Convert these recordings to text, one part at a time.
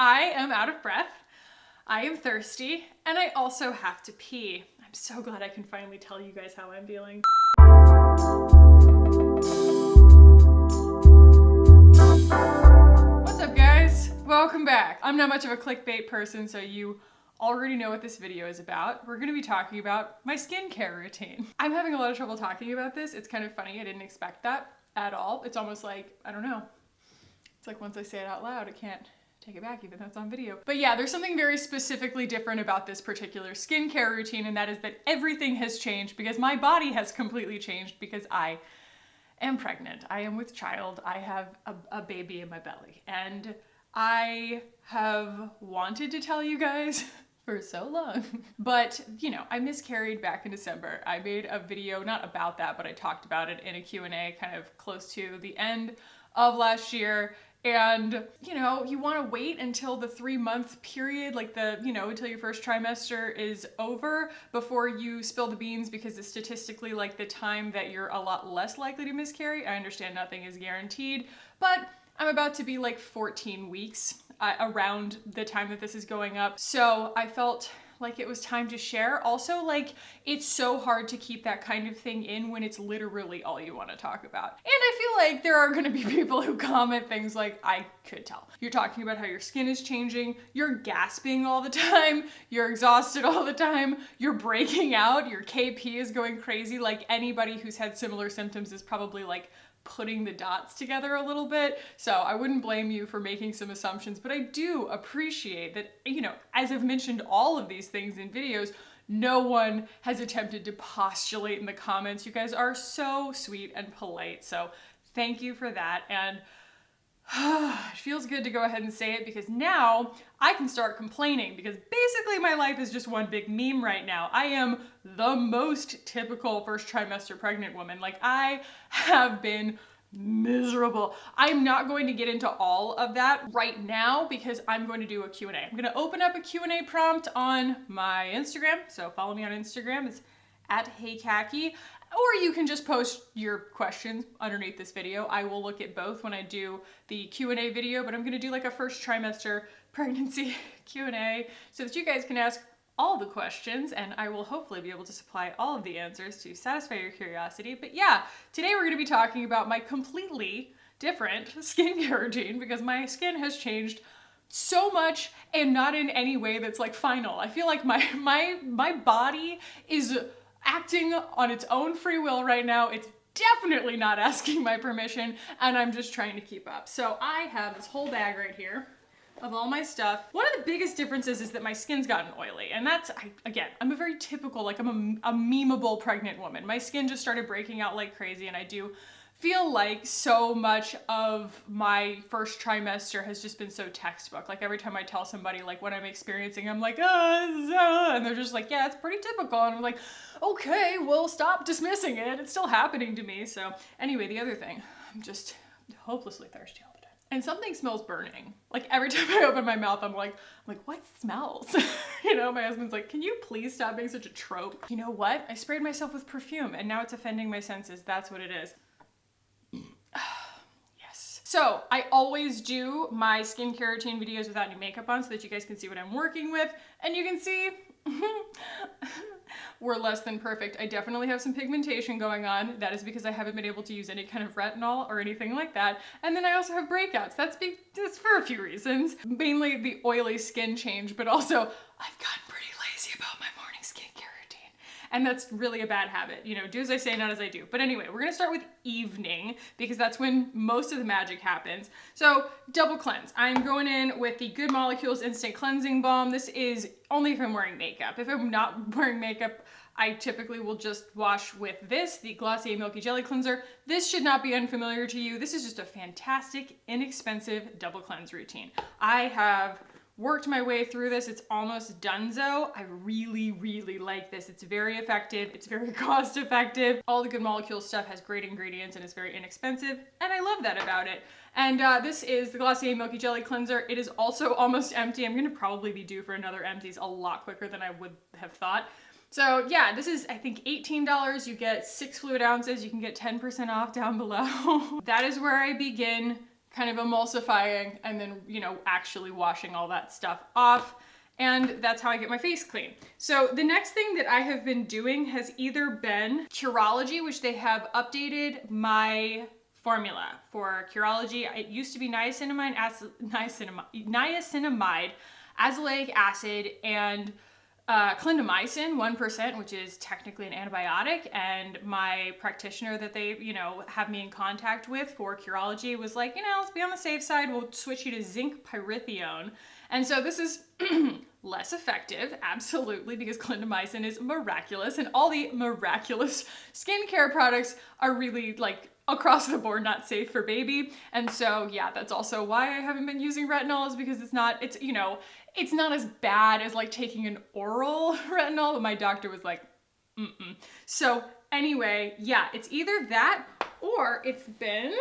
I am out of breath, I am thirsty, and I also have to pee. I'm so glad I can finally tell you guys how I'm feeling. What's up, guys? Welcome back. I'm not much of a clickbait person, so you already know what this video is about. We're gonna be talking about my skincare routine. I'm having a lot of trouble talking about this. It's kind of funny. I didn't expect that at all. It's almost like, I don't know. It's like once I say it out loud, I can't take it back even though it's on video. But yeah, there's something very specifically different about this particular skincare routine, and that is that everything has changed because my body has completely changed because I am pregnant. I am with child. I have a baby in my belly. And I have wanted to tell you guys for so long. But, you know, I miscarried back in December. I made a video, not about that, but I talked about it in a Q&A kind of close to the end of last year. And, you know, you want to wait until the 3-month period, like until your first trimester is over before you spill the beans, because it's statistically like the time that you're a lot less likely to miscarry. I understand nothing is guaranteed, but I'm about to be like 14 weeks around the time that this is going up. So I felt like it was time to share. Also, like, it's so hard to keep that kind of thing in when it's literally all you want to talk about. And I feel like there are going to be people who comment things like, I could tell. You're talking about how your skin is changing, you're gasping all the time, you're exhausted all the time, you're breaking out, your KP is going crazy. Like, anybody who's had similar symptoms is probably like putting the dots together a little bit. So I wouldn't blame you for making some assumptions, but I do appreciate that, you know, as I've mentioned all of these things in videos, no one has attempted to postulate in the comments. You guys are so sweet and polite. So thank you for that. And it feels good to go ahead and say it, because now I can start complaining, because basically my life is just one big meme right now. I am the most typical first trimester pregnant woman. Like, I have been miserable. I'm not going to get into all of that right now because I'm going to do a Q&A. I'm going to open up a Q&A prompt on my Instagram. So follow me on Instagram. It's at @HeyKackie. Or you can just post your questions underneath this video. I will look at both when I do the Q&A video, but I'm gonna do like a first trimester pregnancy Q&A so that you guys can ask all the questions, and I will hopefully be able to supply all of the answers to satisfy your curiosity. But yeah, today we're gonna be talking about my completely different skincare routine, because my skin has changed so much, and not in any way that's like final. I feel like my body is acting on its own free will right now. It's definitely not asking my permission, and I'm just trying to keep up. So I have this whole bag right here of all my stuff. One of the biggest differences is that my skin's gotten oily, and that's, I'm a very typical, like, I'm a memeable pregnant woman. My skin just started breaking out like crazy, and I do feel like so much of my first trimester has just been so textbook. Like, every time I tell somebody like what I'm experiencing, I'm like, and they're just like, yeah, it's pretty typical. And I'm like, okay, well, stop dismissing it. It's still happening to me. So anyway, the other thing, I'm just hopelessly thirsty all the time. And something smells burning. Like, every time I open my mouth, I'm like, what smells? You know, my husband's like, can you please stop being such a trope? You know what? I sprayed myself with perfume, and now it's offending my senses. That's what it is. Yes. So I always do my skincare routine videos without any makeup on so that you guys can see what I'm working with. And you can see we're less than perfect. I definitely have some pigmentation going on. That is because I haven't been able to use any kind of retinol or anything like that. And then I also have breakouts. That's for a few reasons. Mainly the oily skin change, but also I've gotten pretty lazy about my morning skincare routine. And that's really a bad habit. You know, do as I say, not as I do. But anyway, we're gonna start with evening, because that's when most of the magic happens. So, double cleanse. I'm going in with the Good Molecules Instant Cleansing Balm. This is only if I'm wearing makeup. If I'm not wearing makeup, I typically will just wash with this, the Glossier Milky Jelly Cleanser. This should not be unfamiliar to you. This is just a fantastic, inexpensive double cleanse routine. I have worked my way through this. It's almost donezo. I really, really like this. It's very effective. It's very cost effective. All the Good Molecules stuff has great ingredients and it's very inexpensive, and I love that about it. And this is the Glossier Milky Jelly Cleanser. It is also almost empty. I'm gonna probably be due for another empties a lot quicker than I would have thought. So yeah, this is, I think, $18. You get 6 fluid ounces. You can get 10% off down below. That is where I begin kind of emulsifying, and then, you know, actually washing all that stuff off. And that's how I get my face clean. So the next thing that I have been doing has either been Curology, which they have updated my formula for Curology. It used to be niacinamide, azelaic acid, and clindamycin 1%, which is technically an antibiotic. And my practitioner that they, you know, have me in contact with for Curology was like, you know, let's be on the safe side. We'll switch you to zinc pyrithione. And so this is less effective, absolutely, because clindamycin is miraculous, and all the miraculous skincare products are really like across the board not safe for baby. And so yeah, that's also why I haven't been using retinol, is because it's not as bad as like taking an oral retinol, but my doctor was like, mm-mm. So anyway, yeah, it's either that or it's been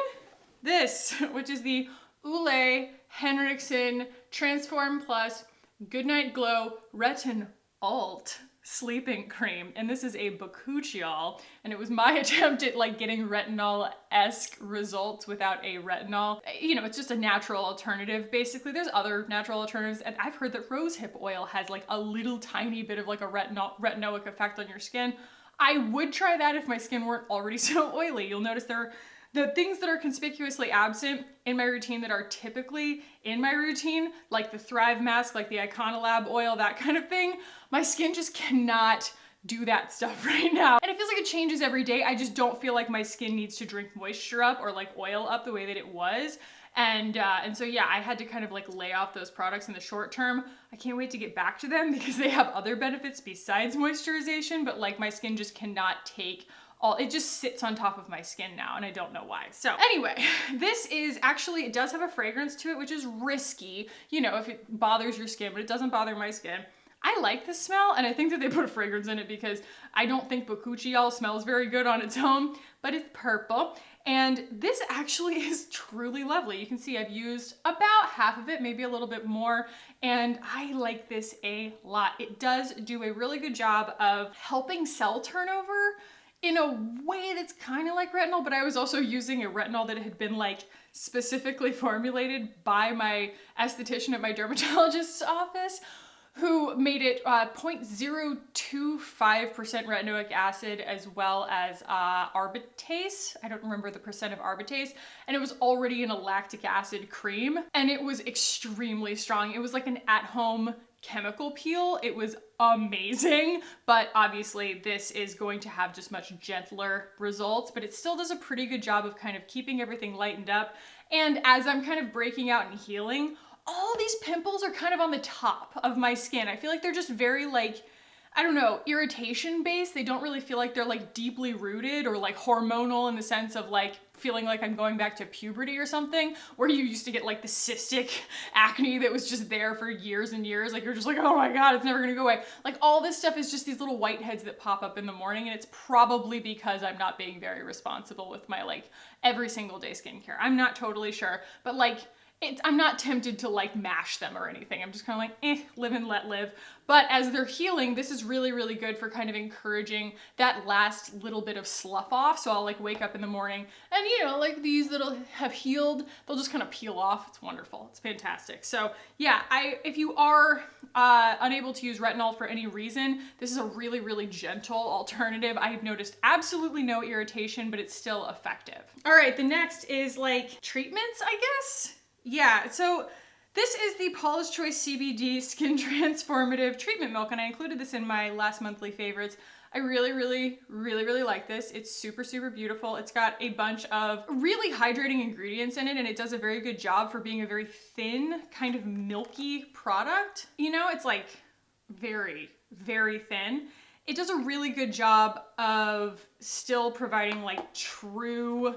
this, which is the Ole Henriksen Transform Plus Goodnight Glow Retin Alt sleeping cream. And this is a bakuchiol, and it was my attempt at like getting retinol-esque results without a retinol. You know, it's just a natural alternative basically. There's other natural alternatives, and I've heard that rosehip oil has like a little tiny bit of like a retinoic effect on your skin. I would try that if my skin weren't already so oily. You'll notice the things that are conspicuously absent in my routine that are typically in my routine, like the Thrive mask, like the Iconolab oil, that kind of thing, my skin just cannot do that stuff right now. And it feels like it changes every day. I just don't feel like my skin needs to drink moisture up or like oil up the way that it was. And so yeah, I had to kind of like lay off those products in the short term. I can't wait to get back to them because they have other benefits besides moisturization, but like my skin just cannot take it just sits on top of my skin now, and I don't know why. So anyway, this is actually, it does have a fragrance to it, which is risky, you know, if it bothers your skin, but it doesn't bother my skin. I like the smell, and I think that they put a fragrance in it because I don't think bakuchiol smells very good on its own, but it's purple. And this actually is truly lovely. You can see I've used about half of it, maybe a little bit more, and I like this a lot. It does do a really good job of helping cell turnover in a way that's kind of like retinol, but I was also using a retinol that had been like specifically formulated by my esthetician at my dermatologist's office, who made it 0.025% retinoic acid as well as arbutease. I don't remember the percent of arbutease. And it was already in a lactic acid cream, and it was extremely strong. It was like an at-home chemical peel. It was amazing, but obviously this is going to have just much gentler results, but it still does a pretty good job of kind of keeping everything lightened up. And as I'm kind of breaking out and healing, all these pimples are kind of on the top of my skin. I feel like they're just very like, I don't know, irritation based. They don't really feel like they're like deeply rooted or like hormonal in the sense of like feeling like I'm going back to puberty or something, where you used to get like the cystic acne that was just there for years and years. Like you're just like, oh my God, it's never gonna go away. Like all this stuff is just these little whiteheads that pop up in the morning, and it's probably because I'm not being very responsible with my like every single day skincare. I'm not totally sure, but like I'm not tempted to like mash them or anything. I'm just kind of like, live and let live. But as they're healing, this is really, really good for kind of encouraging that last little bit of slough off. So I'll like wake up in the morning and, you know, like these that'll have healed, they'll just kind of peel off. It's wonderful. It's fantastic. So yeah, if you are unable to use retinol for any reason, this is a really, really gentle alternative. I've noticed absolutely no irritation, but it's still effective. All right, the next is like treatments, I guess. Yeah, so this is the Paula's Choice CBD Skin Transformative Treatment Milk, and I included this in my last monthly favorites. I really, really, really, really like this. It's super, super beautiful. It's got a bunch of really hydrating ingredients in it, and it does a very good job for being a very thin, kind of milky product. You know, it's like very, very thin. It does a really good job of still providing like true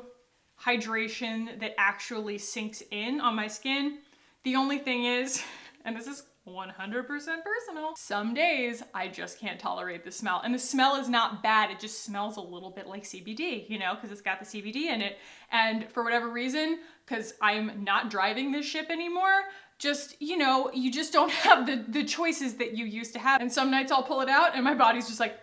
hydration that actually sinks in on my skin. The only thing is, and this is 100% personal, some days I just can't tolerate the smell. And the smell is not bad, it just smells a little bit like CBD, you know, because it's got the CBD in it. And for whatever reason, because I'm not driving this ship anymore, just, you know, you just don't have the choices that you used to have. And some nights I'll pull it out and my body's just like,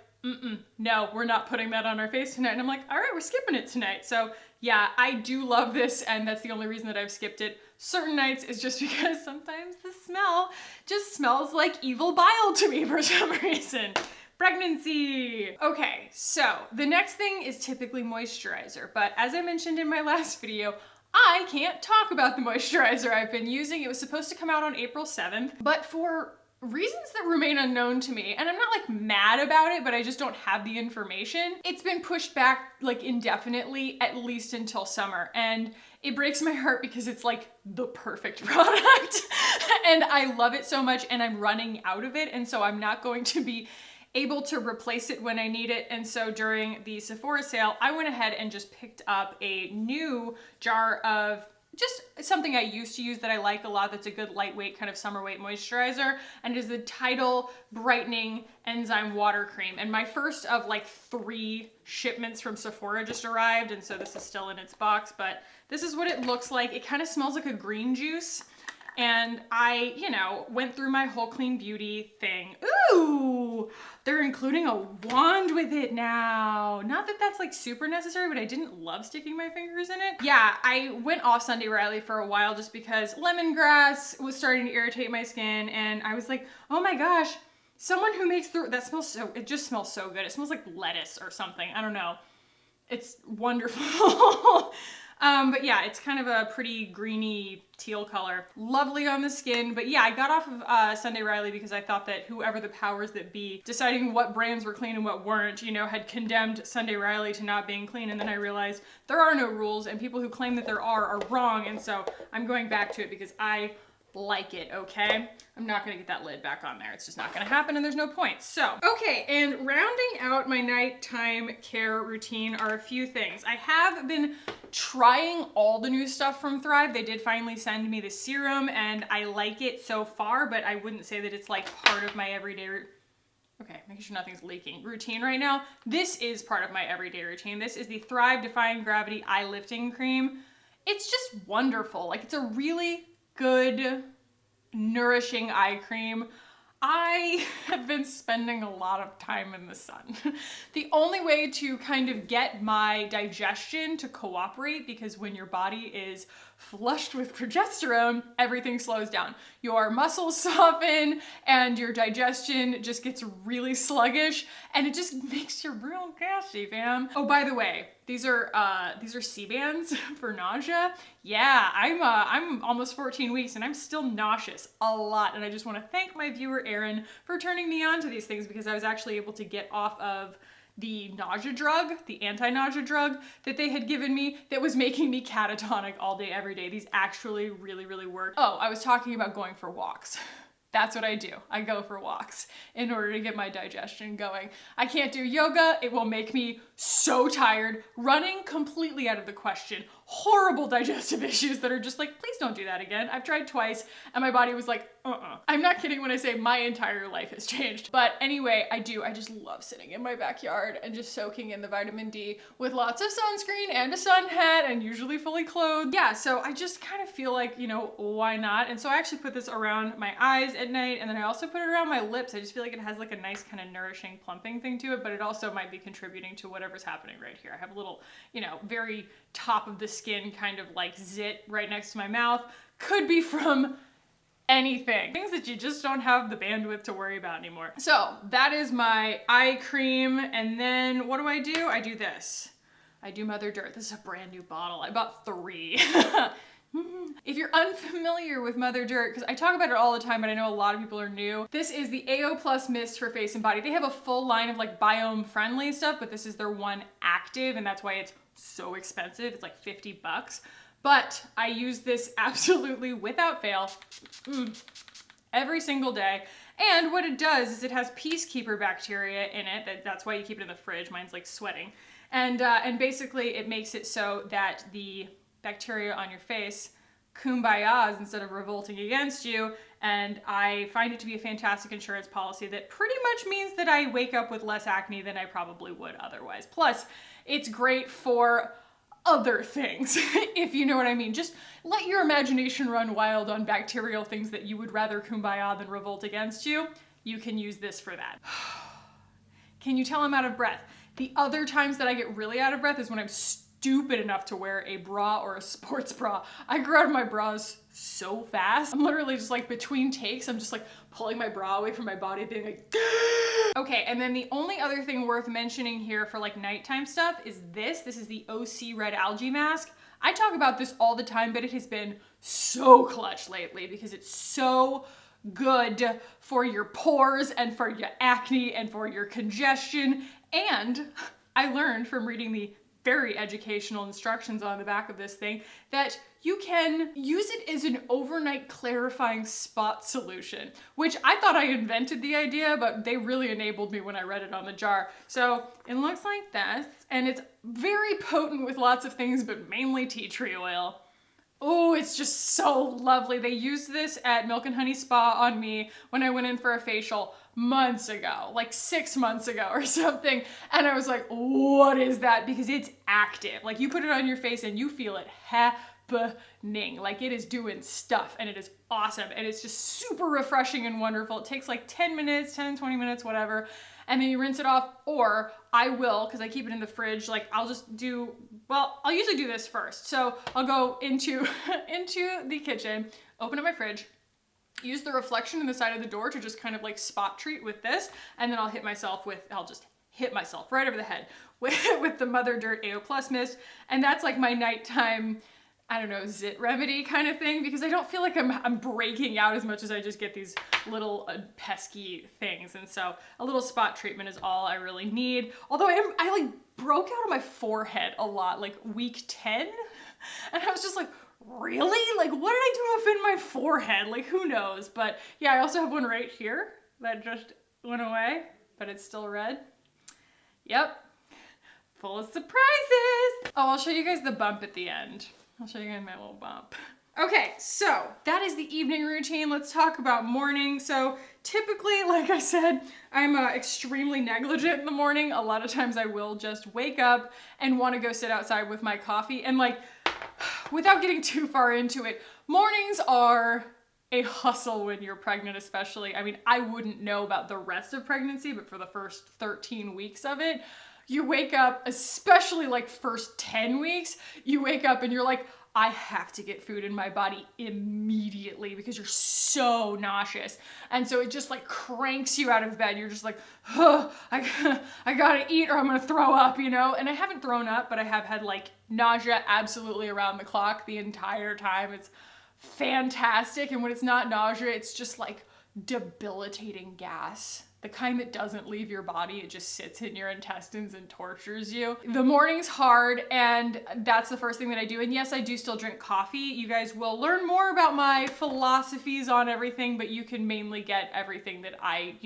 no, we're not putting that on our face tonight. And I'm like, all right, we're skipping it tonight. So yeah, I do love this, and that's the only reason that I've skipped it certain nights is just because sometimes the smell just smells like evil bile to me for some reason. Pregnancy. Okay, so the next thing is typically moisturizer, but as I mentioned in my last video, I can't talk about the moisturizer I've been using. It was supposed to come out on April 7th, but for reasons that remain unknown to me, and I'm not like mad about it, but I just don't have the information, it's been pushed back like indefinitely, at least until summer. And it breaks my heart because it's like the perfect product and I love it so much, and I'm running out of it. And so I'm not going to be able to replace it when I need it. And so during the Sephora sale, I went ahead and just picked up a new jar of just something I used to use that I like a lot, that's a good lightweight kind of summer weight moisturizer, and it is the Tidal Brightening Enzyme Water Cream. And my first of like 3 shipments from Sephora just arrived, and so this is still in its box, but this is what it looks like. It kind of smells like a green juice. And I, you know, went through my whole clean beauty thing. Ooh, they're including a wand with it now. Not that that's like super necessary, but I didn't love sticking my fingers in it. Yeah, I went off Sunday Riley for a while just because lemongrass was starting to irritate my skin. And I was like, oh my gosh, someone who makes that smells so, it just smells so good. It smells like lettuce or something. I don't know. It's wonderful. But yeah, it's kind of a pretty greeny teal color. Lovely on the skin. But yeah, I got off of Sunday Riley because I thought that whoever the powers that be deciding what brands were clean and what weren't, you know, had condemned Sunday Riley to not being clean. And then I realized there are no rules, and people who claim that there are wrong. And so I'm going back to it because I like it, okay? I'm not gonna get that lid back on there. It's just not gonna happen, and there's no point. So, okay, and rounding out my nighttime care routine are a few things. I have been trying all the new stuff from Thrive. They did finally send me the serum, and I like it so far, but I wouldn't say that it's like part of my everyday okay, making sure nothing's leaking. Routine right now. This is part of my everyday routine. This is the Thrive Defying Gravity Eye Lifting Cream. It's just wonderful. Like, it's a really good, nourishing eye cream. I have been spending a lot of time in the sun. The only way to kind of get my digestion to cooperate, because when your body is flushed with progesterone, everything slows down. Your muscles soften and your digestion just gets really sluggish, and it just makes you real gassy, fam. Oh, by the way, these are C-bands for nausea. Yeah, I'm almost 14 weeks and I'm still nauseous a lot, and I just want to thank my viewer Erin for turning me on to these things, because I was actually able to get off of the nausea drug, the anti-nausea drug that they had given me that was making me catatonic all day, every day. These actually really, really work. Oh, I was talking about going for walks. That's what I do. I go for walks in order to get my digestion going. I can't do yoga. It will make me so tired. Running, completely out of the question. Horrible digestive issues that are just like, please don't do that again. I've tried twice and my body was like, I'm not kidding when I say my entire life has changed. But anyway, I just love sitting in my backyard and just soaking in the vitamin D with lots of sunscreen and a sun hat and usually fully clothed. Yeah, so I just kind of feel like, you know, why not? And so I actually put this around my eyes at night, and then I also put it around my lips. I just feel like it has like a nice kind of nourishing, plumping thing to it, but it also might be contributing to whatever's happening right here. I have a little, you know, very top of the skin kind of like zit right next to my mouth. Could be from anything. Things that you just don't have the bandwidth to worry about anymore. So that is my eye cream. And then what do? I do this. I do Mother Dirt. This is a brand new bottle. I bought 3. If you're unfamiliar with Mother Dirt, because I talk about it all the time, but I know a lot of people are new, this is the AO Plus Mist for face and body. They have a full line of like biome friendly stuff, but this is their one active, and that's why it's so expensive. It's like 50 bucks. But I use this absolutely without fail every single day. And what it does is it has peacekeeper bacteria in it. That's why you keep it in the fridge. Mine's like sweating. And basically it makes it so that the bacteria on your face kumbayas instead of revolting against you. And I find it to be a fantastic insurance policy that pretty much means that I wake up with less acne than I probably would otherwise. Plus, it's great for other things, if you know what I mean. Just let your imagination run wild on bacterial things that you would rather kumbaya than revolt against you. You can use this for that. Can you tell I'm out of breath? The other times that I get really out of breath is when I'm stupid enough to wear a bra or a sports bra. I grew out of my bras so fast. I'm literally just like between takes, I'm just like pulling my bra away from my body, being like, okay. And then the only other thing worth mentioning here for like nighttime stuff is this. This is the OC Red Algae Mask. I talk about this all the time, but it has been so clutch lately because it's so good for your pores and for your acne and for your congestion. And I learned from reading the very educational instructions on the back of this thing that you can use it as an overnight clarifying spot solution, which I thought I invented the idea, but they really enabled me when I read it on the jar. So it looks like this, and it's very potent with lots of things, but mainly tea tree oil. Oh, it's just so lovely. They used this at Milk and Honey Spa on me when I went in for a facial months ago, like 6 months ago or something. And I was like, what is that? Because it's active. Like you put it on your face and you feel it happening. Like it is doing stuff and it is awesome. And it's just super refreshing and wonderful. It takes like 10 minutes, 10, 20 minutes, whatever. And then you rinse it off, or I will, because I keep it in the fridge, like I'll just do, well, I'll usually do this first. So I'll go into the kitchen, open up my fridge, use the reflection in the side of the door to just kind of like spot treat with this, and then I'll just hit myself right over the head with the Mother Dirt AO Plus mist, and that's like my nighttime, I don't know, zit remedy kind of thing, because I don't feel like I'm breaking out as much as I just get these little pesky things. And so a little spot treatment is all I really need. Although I like broke out on my forehead a lot, like week 10. And I was just like, really? Like, what did I do to offend my forehead? Like, who knows? But yeah, I also have one right here that just went away, but it's still red. Yep. Full of surprises. Oh, I'll show you guys the bump at the end. I'll show you guys my little bump. Okay, so that is the evening routine. Let's talk about morning. So typically, like I said, I'm extremely negligent in the morning. A lot of times I will just wake up and want to go sit outside with my coffee. And like, without getting too far into it, mornings are a hustle when you're pregnant, especially. I mean, I wouldn't know about the rest of pregnancy, but for the first 13 weeks of it, you wake up, especially like first 10 weeks, you wake up and you're like, I have to get food in my body immediately because you're so nauseous. And so it just like cranks you out of bed. You're just like, oh, I gotta eat or I'm gonna throw up, you know? And I haven't thrown up, but I have had like nausea absolutely around the clock the entire time. It's fantastic. And when it's not nausea, it's just like debilitating gas. The kind that doesn't leave your body, it just sits in your intestines and tortures you. The morning's hard, and that's the first thing that I do. And yes, I do still drink coffee. You guys will learn more about my philosophies on everything, but you can mainly get everything that I,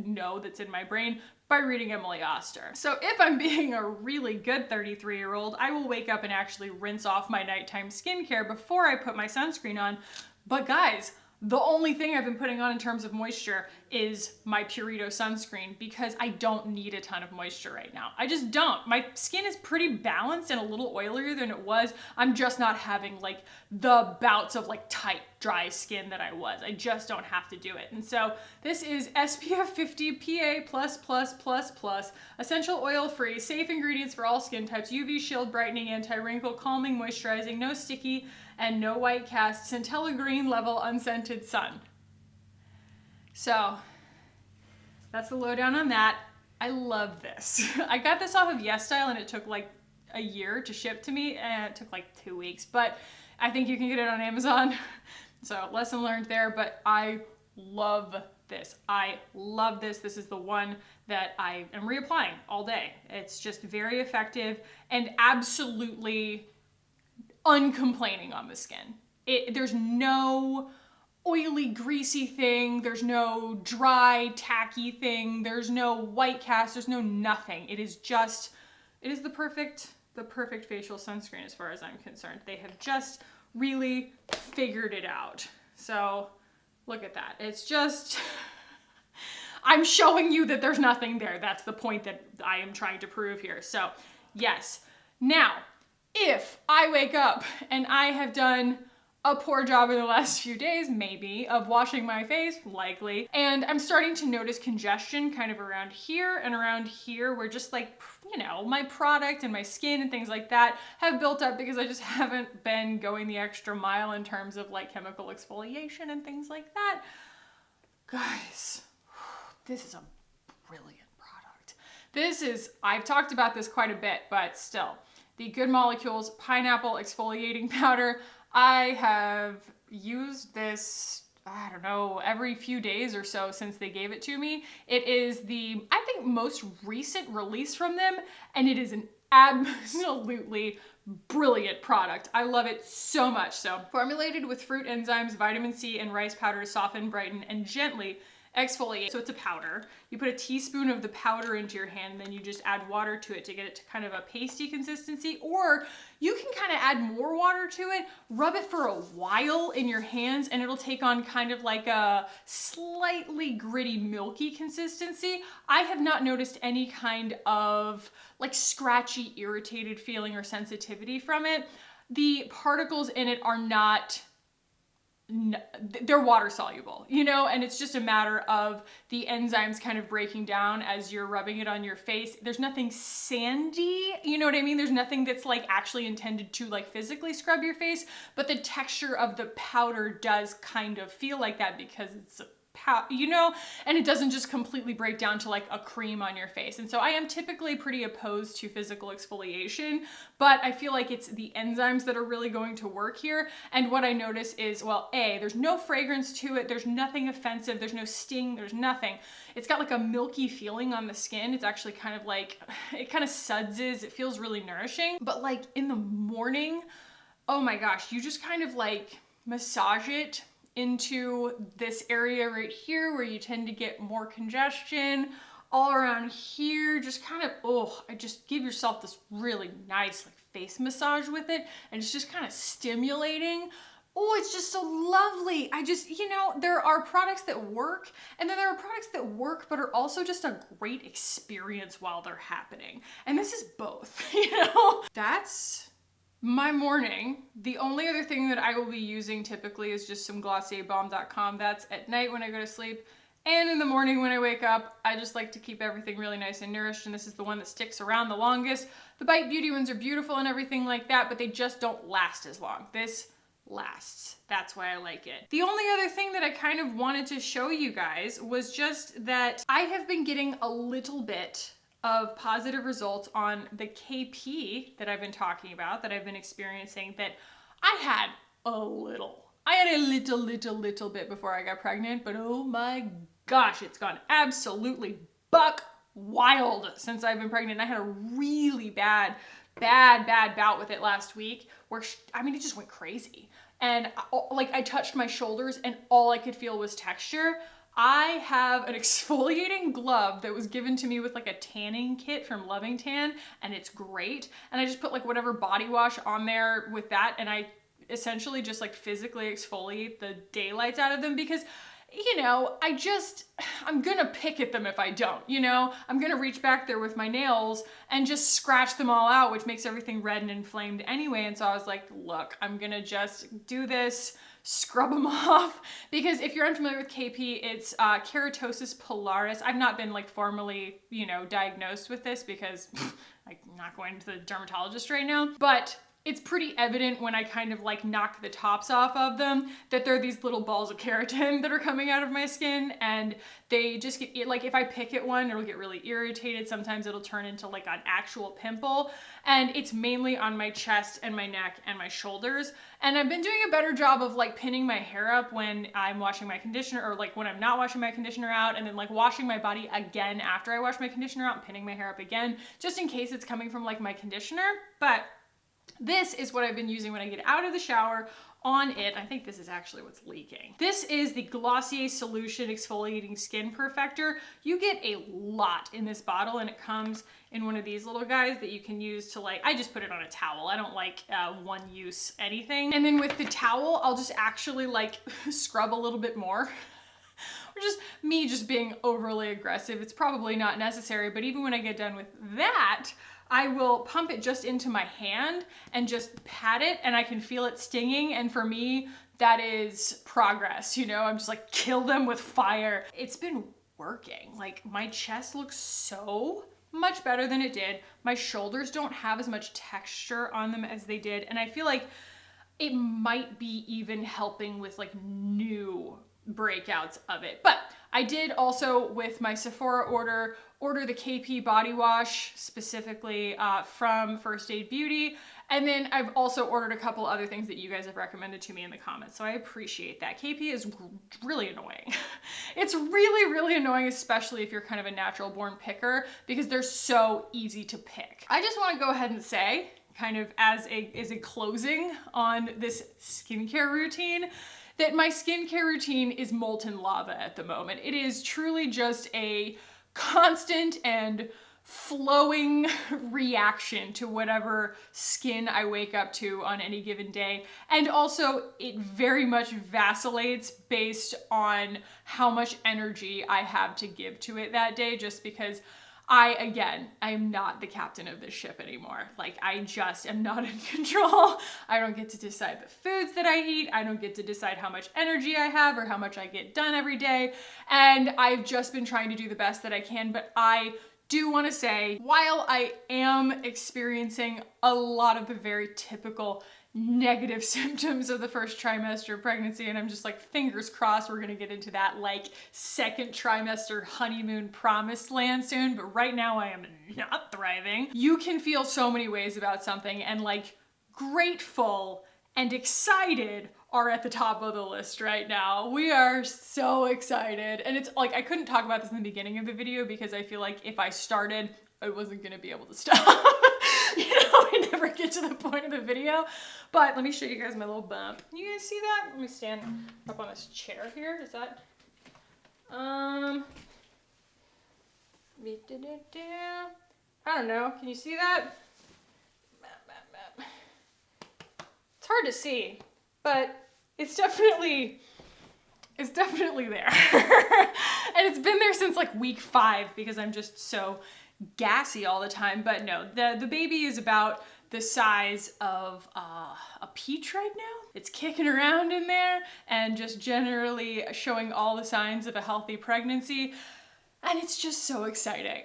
know that's in my brain by reading Emily Oster. So if I'm being a really good 33-year-old, I will wake up and actually rinse off my nighttime skincare before I put my sunscreen on. But guys, the only thing I've been putting on in terms of moisture is my Purito sunscreen because I don't need a ton of moisture right now. I just don't. My skin is pretty balanced and a little oilier than it was. I'm just not having like the bouts of like tight, dry skin that I was. I just don't have to do it. And so this is SPF 50 PA++++, essential oil free, safe ingredients for all skin types, UV shield, brightening, anti-wrinkle, calming, moisturizing, no sticky, and no white cast, centella green level unscented sun. So that's the lowdown on that. I love this. I got this off of YesStyle and it took like a year to ship to me and it took like 2 weeks, but I think you can get it on Amazon. So lesson learned there, but I love this. I love this. This is the one that I am reapplying all day. It's just very effective and absolutely uncomplaining on the skin. There's no oily, greasy thing. There's no dry, tacky thing. There's no white cast. There's no nothing. It is the perfect facial sunscreen as far as I'm concerned. They have just really figured it out. So look at that. It's just, I'm showing you that there's nothing there. That's the point that I am trying to prove here. So yes. Now, if I wake up and I have done a poor job in the last few days, maybe, of washing my face, likely. And I'm starting to notice congestion kind of around here and around here where just like, you know, my product and my skin and things like that have built up because I just haven't been going the extra mile in terms of like chemical exfoliation and things like that. Guys, this is a brilliant product. This is, I've talked about this quite a bit, but still, the Good Molecules Pineapple Exfoliating Powder. I have used this, I don't know, every few days or so since they gave it to me. It is the, I think, most recent release from them, and it is an absolutely brilliant product. I love it so much. So, formulated with fruit enzymes, vitamin C, and rice powder to soften, brighten, and gently exfoliate. So it's a powder. You put a teaspoon of the powder into your hand, and then you just add water to it to get it to kind of a pasty consistency, or you can kind of add more water to it, rub it for a while in your hands, and it'll take on kind of like a slightly gritty, milky consistency. I have not noticed any kind of like scratchy, irritated feeling or sensitivity from it. The particles in it are not, they're water soluble, you know, and it's just a matter of the enzymes kind of breaking down as you're rubbing it on your face. There's nothing sandy, you know what I mean? There's nothing that's like actually intended to like physically scrub your face, but the texture of the powder does kind of feel like that because it's a you know, and it doesn't just completely break down to like a cream on your face. And so I am typically pretty opposed to physical exfoliation, but I feel like it's the enzymes that are really going to work here. And what I notice is, well, A, there's no fragrance to it. There's nothing offensive. There's no sting. There's nothing. It's got like a milky feeling on the skin. It's actually kind of like, it kind of suds. It feels really nourishing. But like in the morning, oh my gosh, you just kind of like massage it into this area right here where you tend to get more congestion. All around here, just kind of, I just give yourself this really nice like face massage with it, and it's just kind of stimulating. Oh, it's just so lovely. I just, you know, there are products that work, and then there are products that work but are also just a great experience while they're happening. And this is both, you know? That's my morning. The only other thing that I will be using typically is just some glossierbalm.com. That's at night when I go to sleep. And in the morning when I wake up, I just like to keep everything really nice and nourished, and this is the one that sticks around the longest. The Bite Beauty ones are beautiful and everything like that, but they just don't last as long. This lasts. That's why I like it. The only other thing that I kind of wanted to show you guys was just that I have been getting a little bit of positive results on the KP that I've been talking about, that I've been experiencing, that I had a little bit before I got pregnant, but oh my gosh, it's gone absolutely buck wild since I've been pregnant. I had a really bad bout with it last week where, I mean, it just went crazy. And like I touched my shoulders and all I could feel was texture. I have an exfoliating glove that was given to me with like a tanning kit from Loving Tan, and it's great. And I just put like whatever body wash on there with that, and I essentially just like physically exfoliate the daylights out of them because, you know, I'm gonna pick at them if I don't, you know? I'm gonna reach back there with my nails and just scratch them all out, which makes everything red and inflamed anyway. And so I was like, look, I'm gonna just do this, scrub them off, because if you're unfamiliar with KP, it's keratosis pilaris. I've not been like formally, you know, diagnosed with this because I'm not going to the dermatologist right now, but it's pretty evident when I kind of like knock the tops off of them that there are these little balls of keratin that are coming out of my skin, and they just get, like if I pick at one, it'll get really irritated. Sometimes it'll turn into like an actual pimple, and it's mainly on my chest and my neck and my shoulders. And I've been doing a better job of like pinning my hair up when I'm washing my conditioner, or like when I'm not washing my conditioner out, and then like washing my body again after I wash my conditioner out and pinning my hair up again, just in case it's coming from like my conditioner. But this is what I've been using when I get out of the shower on it. I think this is actually what's leaking. This is the Glossier Solution Exfoliating Skin Perfector. You get a lot in this bottle, and it comes in one of these little guys that you can use to like, I just put it on a towel. I don't like one use anything. And then with the towel, I'll just actually like scrub a little bit more. Or just me just being overly aggressive. It's probably not necessary, but even when I get done with that, I will pump it just into my hand and just pat it, and I can feel it stinging. And for me, that is progress, you know? I'm just like, kill them with fire. It's been working. Like, my chest looks so much better than it did. My shoulders don't have as much texture on them as they did. And I feel like it might be even helping with like new breakouts of it. But I did also, with my Sephora order the KP body wash specifically from First Aid Beauty. And then I've also ordered a couple other things that you guys have recommended to me in the comments. So I appreciate that. KP is really annoying. It's really, really annoying, especially if you're kind of a natural born picker, because they're so easy to pick. I just want to go ahead and say, kind of as a closing on this skincare routine, that my skincare routine is molten lava at the moment. It is truly just a constant and flowing reaction to whatever skin I wake up to on any given day. And also, it very much vacillates based on how much energy I have to give to it that day, just because I am not the captain of this ship anymore. Like, I just am not in control. I don't get to decide the foods that I eat. I don't get to decide how much energy I have or how much I get done every day. And I've just been trying to do the best that I can, but I do want to say, while I am experiencing a lot of the very typical negative symptoms of the first trimester of pregnancy, and I'm just like, fingers crossed we're gonna get into that like second trimester honeymoon promised land soon, but right now I am not thriving. You can feel so many ways about something, and like grateful and excited are at the top of the list right now. We are so excited. And it's like, I couldn't talk about this in the beginning of the video because I feel like if I started, I wasn't gonna be able to stop. You know, I never get to the point of the video. But let me show you guys my little bump. You guys see that? Let me stand up on this chair here. Is that, I don't know. Can you see that? It's hard to see, but it's definitely there. And it's been there since like week 5 because I'm just so gassy all the time. But no, the baby is about the size of a peach right now. It's kicking around in there and just generally showing all the signs of a healthy pregnancy. And it's just so exciting.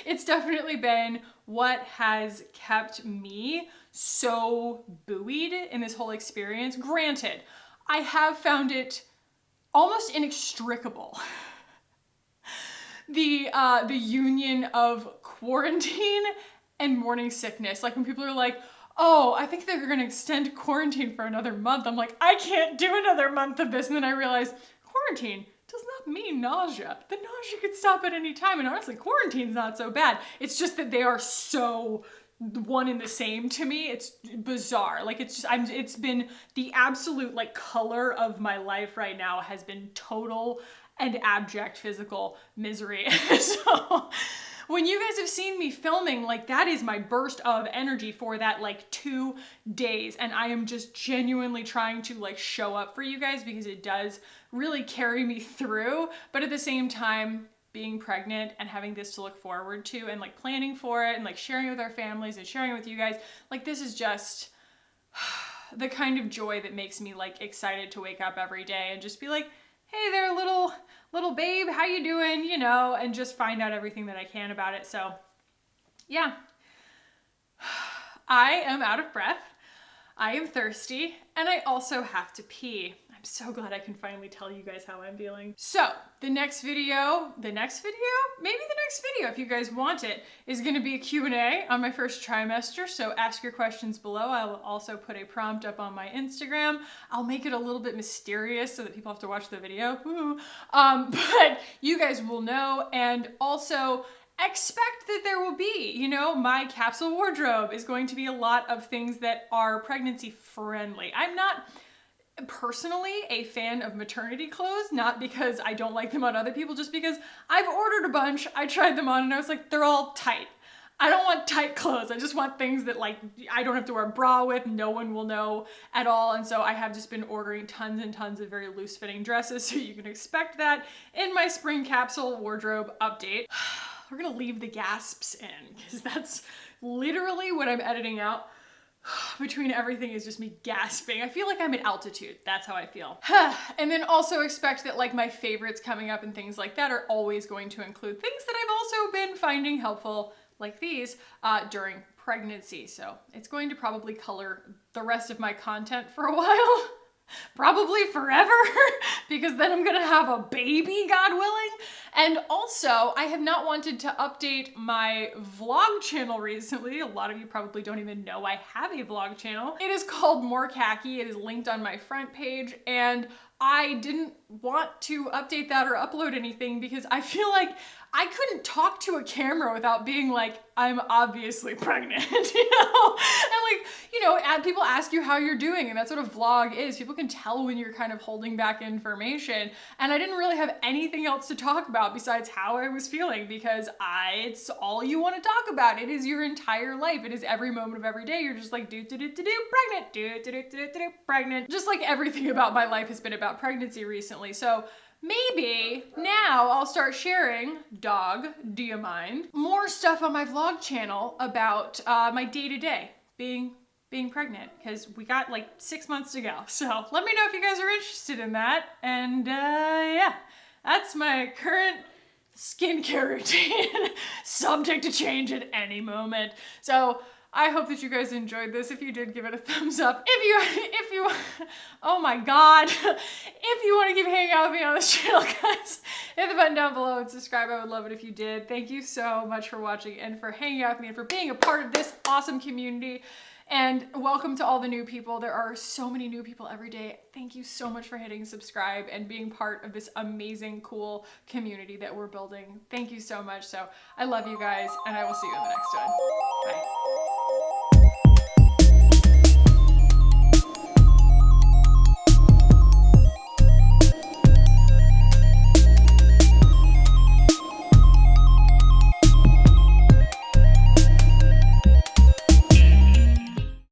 It's definitely been what has kept me so buoyed in this whole experience. Granted, I have found it almost inextricable. The union of quarantine and morning sickness. Like when people are like, oh, I think they're gonna extend quarantine for another month. I'm like, I can't do another month of this. And then I realize quarantine does not mean nausea. The nausea could stop at any time. And honestly, quarantine's not so bad. It's just that they are so one and the same to me. It's bizarre. Like it's just, it's been the absolute like color of my life right now has been total and abject physical misery. So when you guys have seen me filming, like that is my burst of energy for that like 2 days. And I am just genuinely trying to like show up for you guys because it does really carry me through. But at the same time, being pregnant and having this to look forward to and like planning for it and like sharing it with our families and sharing it with you guys, like this is just the kind of joy that makes me like excited to wake up every day and just be like, hey there, little babe, how you doing? You know, and just find out everything that I can about it. So yeah, I am out of breath. I am thirsty, and I also have to pee. I'm so glad I can finally tell you guys how I'm feeling. So the next video, if you guys want it, is gonna be a Q&A on my first trimester. So ask your questions below. I will also put a prompt up on my Instagram. I'll make it a little bit mysterious so that people have to watch the video. But you guys will know. And also, expect that there will be, you know, my capsule wardrobe is going to be a lot of things that are pregnancy friendly. I'm not personally a fan of maternity clothes, not because I don't like them on other people, just because I've ordered a bunch, I tried them on and I was like, they're all tight. I don't want tight clothes. I just want things that like I don't have to wear a bra with, no one will know at all. And so I have just been ordering tons and tons of very loose fitting dresses, so you can expect that in my spring capsule wardrobe update. we're gonna leave the gasps in because that's literally what I'm editing out. Between everything is just me gasping. I feel like I'm at altitude. That's how I feel. And then also expect that like my favorites coming up and things like that are always going to include things that I've also been finding helpful, like these, during pregnancy. So it's going to probably color the rest of my content for a while. Probably forever, because then I'm gonna have a baby, God willing. And also, I have not wanted to update my vlog channel recently. A lot of you probably don't even know I have a vlog channel. It is called More Kackie. It is linked on my front page, and I didn't want to update that or upload anything because I feel like I couldn't talk to a camera without being like, I'm obviously pregnant, you know? And like, you know, people ask you how you're doing, and that's what a vlog is. People can tell when you're kind of holding back information. And I didn't really have anything else to talk about besides how I was feeling because it's all you want to talk about. It is your entire life. It is every moment of every day. You're just like, pregnant, pregnant. Just like everything about my life has been about pregnancy recently. So maybe now I'll start sharing, dog, do you mind, more stuff on my vlog channel about my day-to-day being pregnant, because we got like 6 months to go. So let me know if you guys are interested in that. And yeah, that's my current skincare routine, subject to change at any moment. So I hope that you guys enjoyed this. If you did, give it a thumbs up. If you, oh my God. If you want to keep hanging out with me on this channel, guys, hit the button down below and subscribe. I would love it if you did. Thank you so much for watching and for hanging out with me and for being a part of this awesome community. And welcome to all the new people. There are so many new people every day. Thank you so much for hitting subscribe and being part of this amazing, cool community that we're building. Thank you so much. So I love you guys, and I will see you in the next one. Bye.